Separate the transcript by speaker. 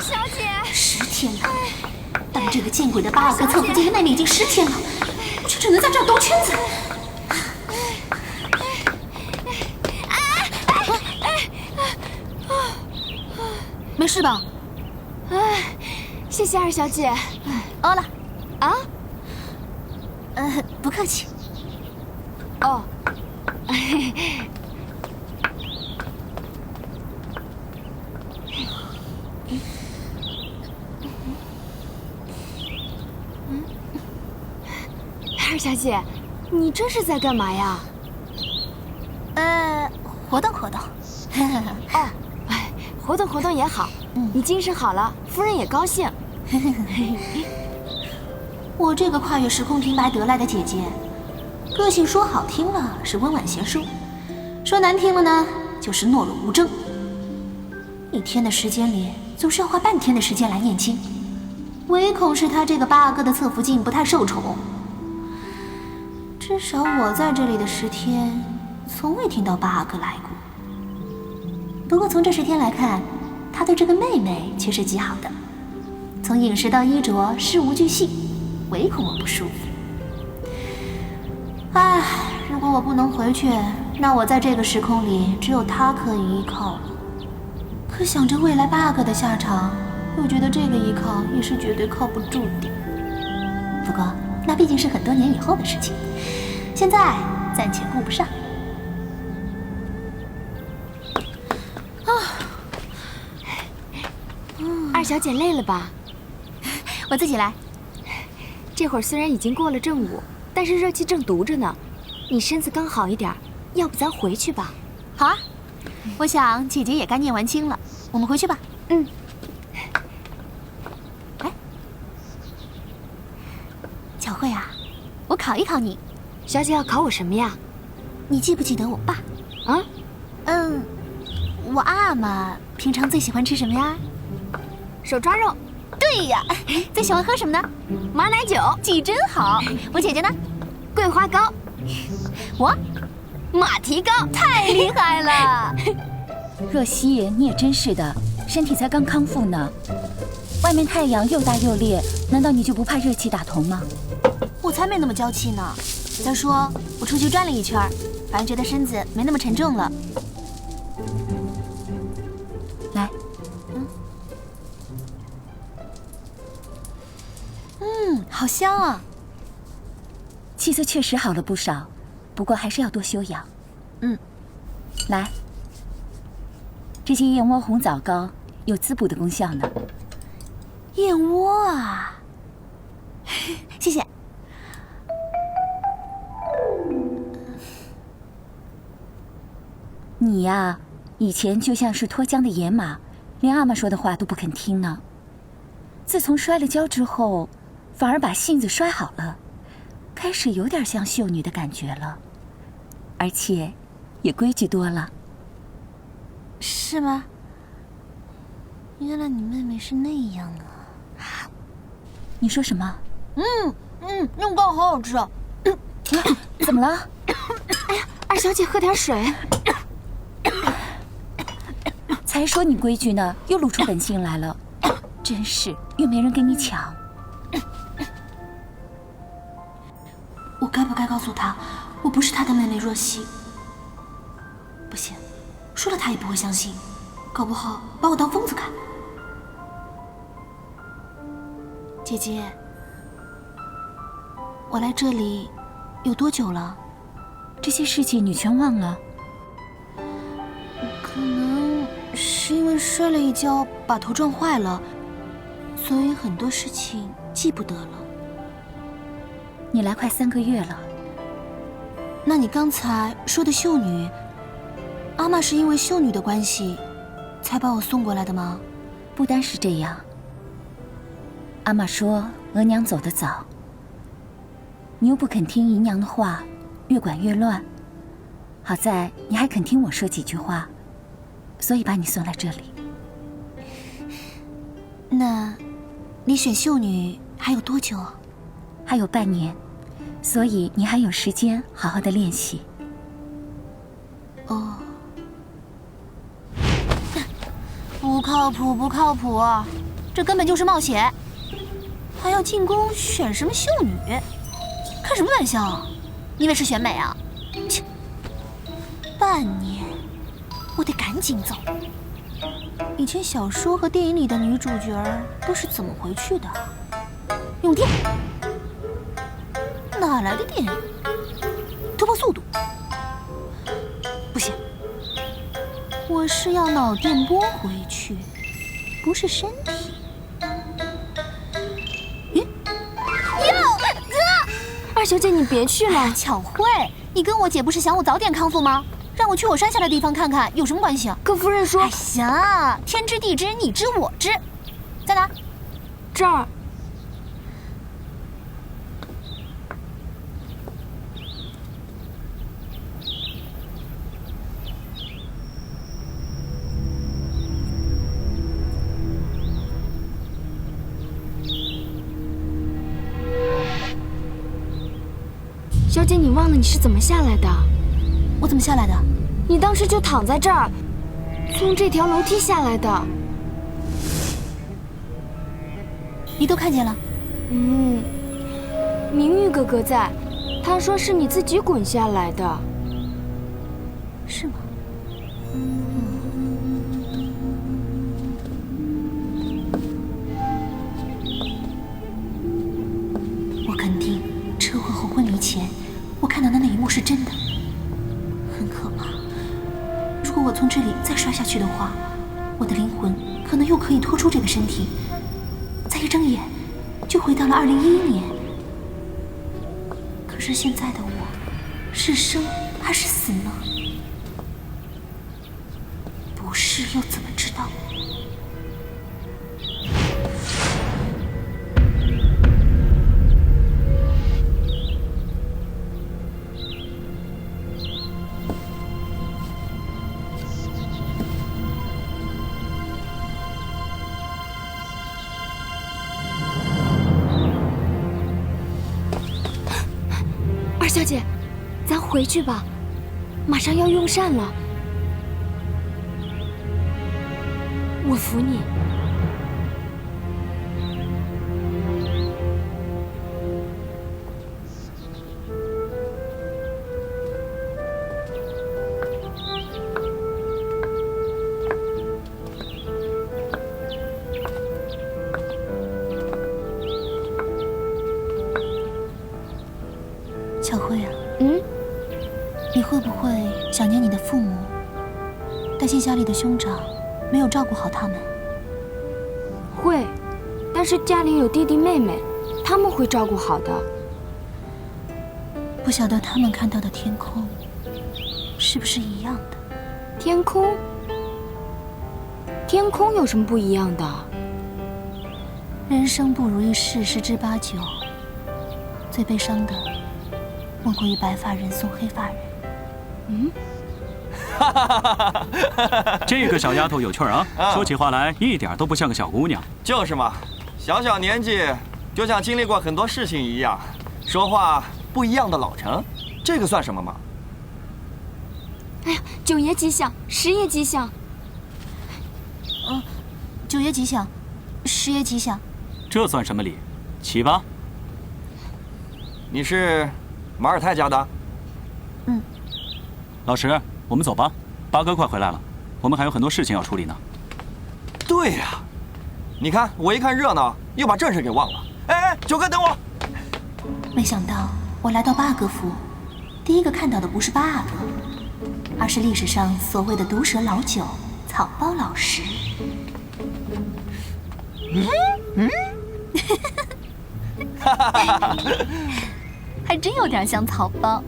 Speaker 1: 小姐
Speaker 2: ，10天了。当这个见鬼的巴尔戈侧福晋的妹妹已经10天了，我却只能在这儿兜圈子。没事吧？
Speaker 1: 谢谢二小姐。
Speaker 2: 欧了。
Speaker 1: 啊？
Speaker 2: 不客气。
Speaker 1: 哦。二小姐，你这是在干嘛呀？
Speaker 2: 活动活动。
Speaker 1: 哦，活动活动也好。你精神好了，夫人也高兴。
Speaker 2: 我这个跨越时空平白得来的姐姐，个性说好听了是温婉贤淑，说难听了呢就是懦弱无争。1天的时间里，总是要花半天的时间来念经，唯恐是她这个巴尔戈的侧福晋不太受宠。至少我在这里的10天，从未听到巴尔戈来过。不过从这10天来看，他对这个妹妹却是极好的，从饮食到衣着事无巨细，唯恐我不舒服。唉，如果我不能回去，那我在这个时空里只有他可以依靠了。可想着未来巴尔戈的下场，又觉得这个依靠也是绝对靠不住的。不过那毕竟是很多年以后的事情，现在暂且顾不上。
Speaker 1: 二小姐累了吧？
Speaker 2: 我自己来。
Speaker 1: 这会儿虽然已经过了正午，但是热气正毒着呢。你身子刚好一点，要不咱回去吧？
Speaker 2: 好啊，我想姐姐也该念完经了，我们回去吧。哎，巧慧啊，我考一考你。
Speaker 1: 小姐要考我什么呀？
Speaker 2: 你记不记得我爸？
Speaker 1: 啊？
Speaker 2: 我阿玛平常最喜欢吃什么呀？
Speaker 1: 手抓肉。
Speaker 2: 对呀。最喜欢喝什么呢？
Speaker 1: 马奶酒。
Speaker 2: 记真好。我姐姐呢？
Speaker 1: 桂花糕。
Speaker 2: 我
Speaker 1: 马蹄糕。
Speaker 2: 太厉害了。
Speaker 3: 若曦，你也真是的，身体才刚康复呢。外面太阳又大又烈，难道你就不怕热气打头吗？
Speaker 2: 我才没那么娇气呢。再说我出去转了一圈，反而觉得身子没那么沉重了。
Speaker 3: 来。
Speaker 2: 好香啊！
Speaker 3: 气色确实好了不少，不过还是要多休养。来，这些燕窝红枣糕有滋补的功效呢。
Speaker 2: 燕窝啊，谢谢。
Speaker 3: 你呀，以前就像是脱缰的野马，连阿玛说的话都不肯听呢。自从摔了跤之后，反而把性子摔好了，开始有点像秀女的感觉了，而且也规矩多了。
Speaker 2: 是吗？原来你妹妹是那样啊！
Speaker 3: 你说什么？
Speaker 2: 酿糕好好吃啊！
Speaker 3: 怎么了？
Speaker 1: 哎呀，二小姐喝点水。
Speaker 3: 才说你规矩呢，又露出本性来了，真是又没人跟你抢。
Speaker 2: 我该不该告诉她，我不是她的妹妹若曦？不行，说了她也不会相信，搞不好把我当疯子看。姐姐，我来这里有多久了？
Speaker 3: 这些事情你全忘了？
Speaker 2: 可能是因为摔了一跤，把头撞坏了，所以很多事情记不得了。
Speaker 3: 你来快3个月了。
Speaker 2: 那你刚才说的秀女，阿玛是因为秀女的关系才把我送过来的吗？
Speaker 3: 不单是这样。阿玛说额娘走得早，你又不肯听姨娘的话，越管越乱。好在你还肯听我说几句话，所以把你送来这里。
Speaker 2: 那离选秀女还有多久？
Speaker 3: 还有半年，所以你还有时间好好的练习。
Speaker 2: 哦，不靠谱，不靠谱！这根本就是冒险，还要进宫选什么秀女？开什么玩笑？你以为是选美啊？切！半年，我得赶紧走。以前小说和电影里的女主角都是怎么回去的？用电？哪来的电？突破速度？不行，我是要脑电波回去，不是身体。咦？
Speaker 1: 二小姐，你别去了。
Speaker 2: 巧慧，你跟我姐不是想我早点康复吗？让我去我山下的地方看看，有什么关系啊？
Speaker 1: 可夫人说，
Speaker 2: 哎呀，天知地知，你知我知，在哪？
Speaker 1: 这儿。小姐，你忘了你是怎么下来的？
Speaker 2: 我怎么下来的？
Speaker 1: 你当时就躺在这儿，从这条楼梯下来的。
Speaker 2: 你都看见了？
Speaker 1: 明玉哥哥在，他说是你自己滚下来的。
Speaker 2: 是吗？我肯定车祸后昏迷前，我看到的那一幕是真的，很可怕。如果我从这里再摔下去的话，我的灵魂可能又可以脱出这个身体，再一睁眼就回到了2011年。可是现在的我，是生还是死呢？不是又怎么知道？
Speaker 1: 二小姐，咱回去吧，马上要用膳了。我扶你。
Speaker 2: 巧慧啊，你会不会想念你的父母？担心家里的兄长没有照顾好他们？
Speaker 1: 会，但是家里有弟弟妹妹，他们会照顾好的。
Speaker 2: 不晓得他们看到的天空是不是一样的？
Speaker 1: 天空？天空有什么不一样的？
Speaker 2: 人生不如意事十之八九，最悲伤的莫过于白发人送黑发人。
Speaker 4: 这个小丫头有趣儿啊，说起话来一点都不像个小姑娘。
Speaker 5: 就是嘛，小小年纪就像经历过很多事情一样，说话不一样的老成，这个算什么嘛？
Speaker 1: 哎呀，9爷吉祥，10爷吉祥。
Speaker 2: 9爷吉祥，10爷吉祥。
Speaker 4: 这算什么礼？起吧。
Speaker 5: 你是马尔泰家的？
Speaker 4: 老石，我们走吧。八哥快回来了，我们还有很多事情要处理呢。
Speaker 5: 对呀，你看我一看热闹，又把正事给忘了。哎，九哥等我。
Speaker 2: 没想到我来到八哥府，第一个看到的不是八阿哥，而是历史上所谓的毒舌老九草包老石。还真有点像草包。